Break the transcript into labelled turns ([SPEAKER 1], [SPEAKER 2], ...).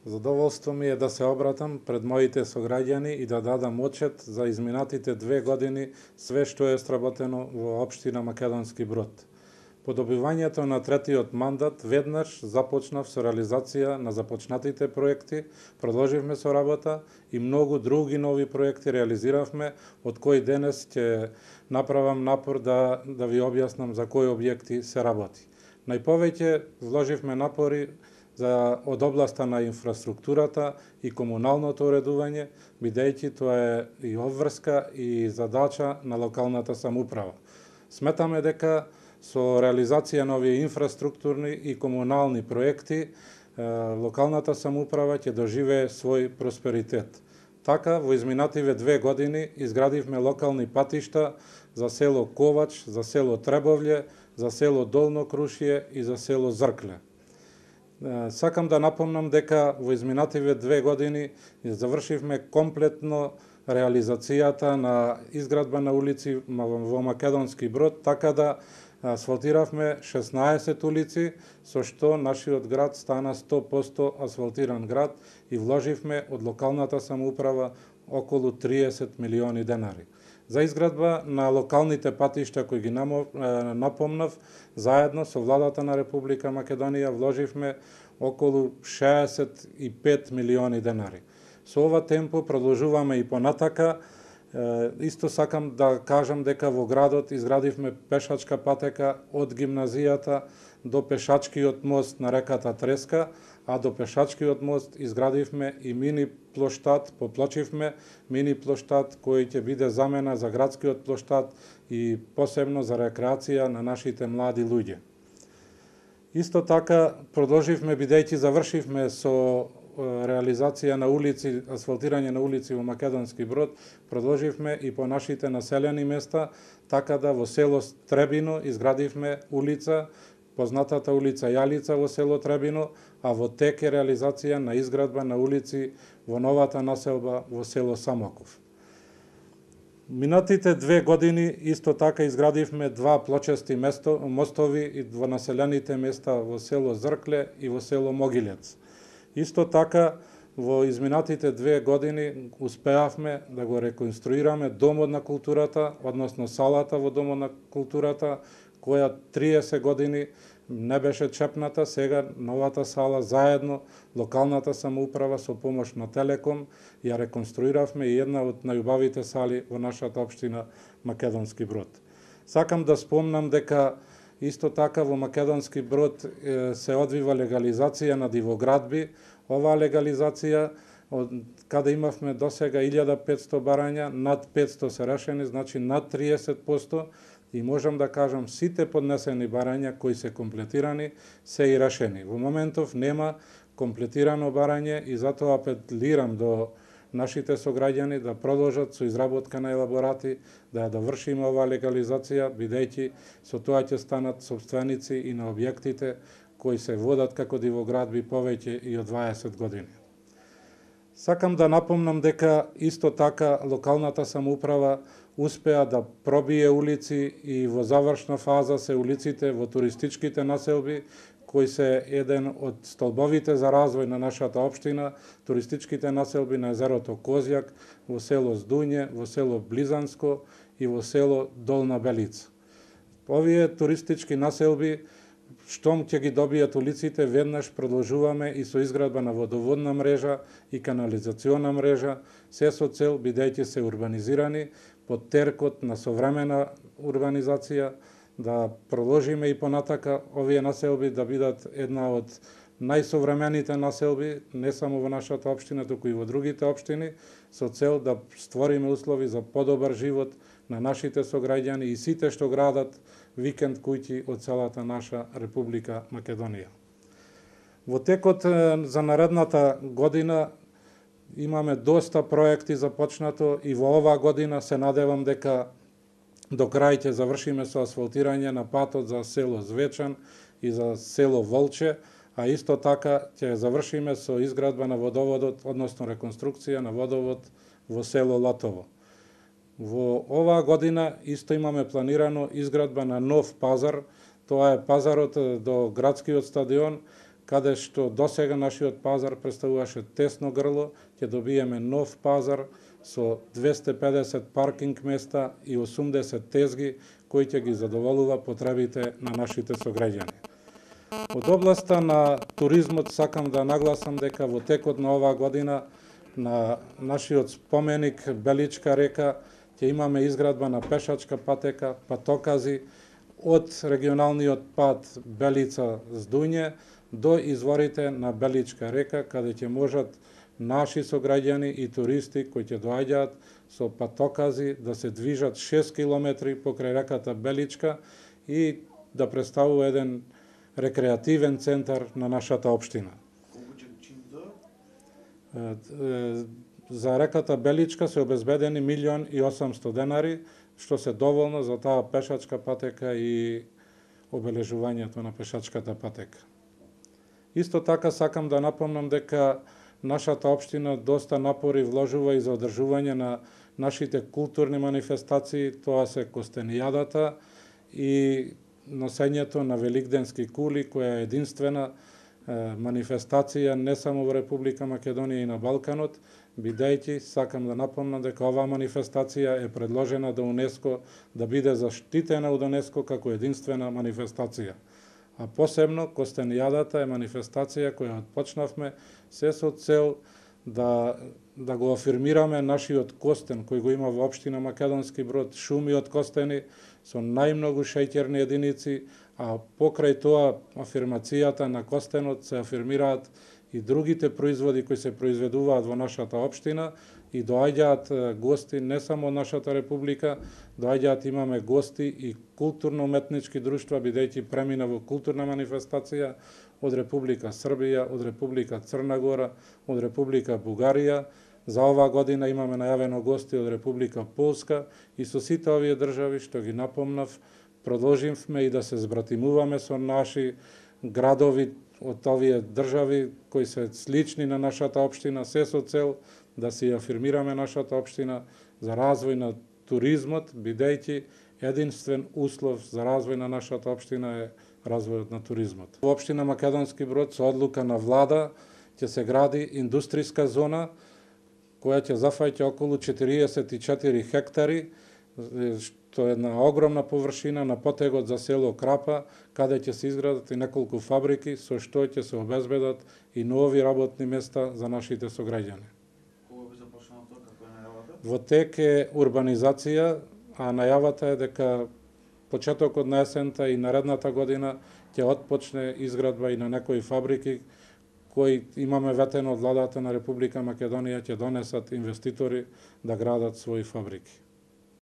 [SPEAKER 1] Задоволство ми е да се обратам пред моите сограѓани и да дадам отчет за изминатите 2 години све што е сработено во општина Македонски Брод. По добивањето на третиот мандат веднаш започнав со реализација на започнатите проекти, продолживме со работа и многу други нови проекти реализиравме, од кои денес ќе направам напор да ви објаснам за кои објекти се работи. Најповеќе вложивме напори од областа на инфраструктурата и комуналното уредување, бидејќи тоа е и обврска и задача на локалната самоуправа. Сметаме дека со реализација на овие инфраструктурни и комунални проекти, локалната самоуправа ќе доживее свој просперитет. Така, во изминативе 2 години изградивме локални патишта за село Ковач, за село Требовље, за село Долно Крушје и за село Зркле. Сакам да напомнам дека во изминативе 2 години завршивме комплетно реализацијата на изградба на улици во Македонски Брод, така да асфалтиравме 16 улици, со што нашиот град стана 100% асфалтиран град и вложивме од локалната самоуправа околу 30 милиони денари. За изградба на локалните патишта кои ги напомнав, заедно со владата на Република Македонија вложивме околу 65 милиони денари. Со ова темпо продолжуваме и понатака. Исто сакам да кажам дека во градот изградивме пешачка патека од гимназијата до пешачкиот мост на реката Треска, а до пешачкиот мост изградивме и мини плоштад, поплочивме мини плоштад кој ќе биде замена за градскиот плоштад и посебно за рекреација на нашите млади луѓе. Исто така продолживме, бидејќи завршивме со реализација на улици, асфалтирање на улици во Македонски Брод, продолживме и по нашите населени места, така да во село Требино изградивме улица, познатата улица Јалица во село Требино, а во тек е реализација на изградба на улици во новата населба во село Самоков. Минатите 2 години исто така изградивме 2 плочести мостови во населените места во село Зркле и во село Могилец. Исто така, во изминатите 2 години успеавме да го реконструираме Домот на културата, односно салата во Домот на културата, која 30 години не беше чепната. Сега новата сала заедно локалната самоуправа со помош на Телеком ја реконструиравме и една од најубавите сали во нашата општина Македонски Брод. Сакам да спомнам дека исто така во Македонски Брод се одвива легализација на дивоградби. Оваа легализација, каде имавме досега 1500 барања, над 500 се решени, значи над 30%, и можам да кажам сите поднесени барања кои се комплетирани се и решени. Во моментов нема комплетирано барање и затоа апелирам до нашите сограѓани да продолжат со изработка на елаборати, да ја довршиме оваа легализација, бидејќи со тоа ќе станат собственици и на објектите кои се водат како дивоградби повеќе и од 20 години. Сакам да напомнам дека исто така локалната самоуправа успеа да пробие улици и во завршна фаза се улиците во туристичките населби, кои се еден од столбовите за развој на нашата општина, туристичките населби на езерото Козјак, во село Здуње, во село Близанско и во село Долна Белица. Овие туристички населби, штом ќе ги добијат улиците, веднаш продолжуваме и со изградба на водоводна мрежа и канализациона мрежа, се со цел, бидејќи се урбанизирани, под теркот на современа урбанизација, да продолжиме и понатака овие населби да бидат една од најсовремените населби, не само во нашата општина, туку и во другите општини, со цел да створиме услови за подобар живот на нашите сограѓани и сите што градат викенд куќи од целата наша Република Македонија. Во текот за наредната година имаме доста проекти започнато и во оваа година се надевам дека до крај ќе завршиме со асфалтирање на патот за село Звечан и за село Волче, а исто така ќе завршиме со изградба на водоводот, односно реконструкција на водовод во село Латово. Во оваа година исто имаме планирано изградба на нов пазар, тоа е пазарот до градскиот стадион, каде што досега нашиот пазар представуваше тесно грло, ќе добиеме нов пазар со 250 паркинг места и 80 тезги кои ќе ги задоволува потребите на нашите сограѓани. Од областа на туризмот сакам да нагласам дека во текот на оваа година на нашиот споменик Беличка река ќе имаме изградба на пешачка патека, патокази од регионалниот пат Белица-Здуње до изворите на Беличка река, каде ќе можат наши сограѓани и туристи кои ќе доаѓаат со патокази да се движат 6 километри покрај реката Беличка и да представува еден рекреативен центар на нашата општина. За реката Беличка се обезбедени 1.800.000 денари, што се доволно за таа пешачка патека и обележувањето на пешачката патека. Исто така сакам да напомнам дека нашата општина доста напори вложува и за одржување на нашите културни манифестации, тоа се Костенијадата и носењето на великденски кули, која е единствена манифестација не само во Република Македонија и на Балканот, бидејќи сакам да напомнам дека оваа манифестација е предложена до УНЕСКО да биде заштитена од УНЕСКО како единствена манифестација. А посебно Костенијадата е манифестација која отпочнавме се со цел да го афирмираме нашиот костен кој го има во општина Македонски Брод, шуми од костени со најмногу шеќерни единици, а покрај тоа афирмацијата на костенот се афирмираат и другите производи кои се произведуваат во нашата општина и доаѓаат гости не само од нашата република, доаѓаат имаме гости и културно-уметнички друштва, бидејќи премина во културна манифестација од Република Србија, од Република Црна Гора, од Република Бугарија. За оваа година имаме најавено гости од Република Полска и со сите овие држави, што ги напомнав, продолживме и да се збратимуваме со наши градови од овие држави кои се слични на нашата општина, се со цел да се афирмираме нашата општина за развој на туризмот, бидејќи единствен услов за развој на нашата општина е развојот на туризмот. Во општина Македонски Брод со одлука на влада ќе се гради индустријска зона која ќе зафаќа околу 44 хектари, што е една огромна површина на потегот за село Крапа, каде ќе се изградат и неколку фабрики, со што ќе се обезбедат и нови работни места за нашите сограѓани.
[SPEAKER 2] Кога би започнало тоа, како е најавата?
[SPEAKER 1] Во тек е урбанизација, а најавата е дека почетокот на есента и наредната година ќе отпочне изградба и на некои фабрики кои имаме ветено од владата на Република Македонија ќе донесат инвеститори да градат своји фабрики.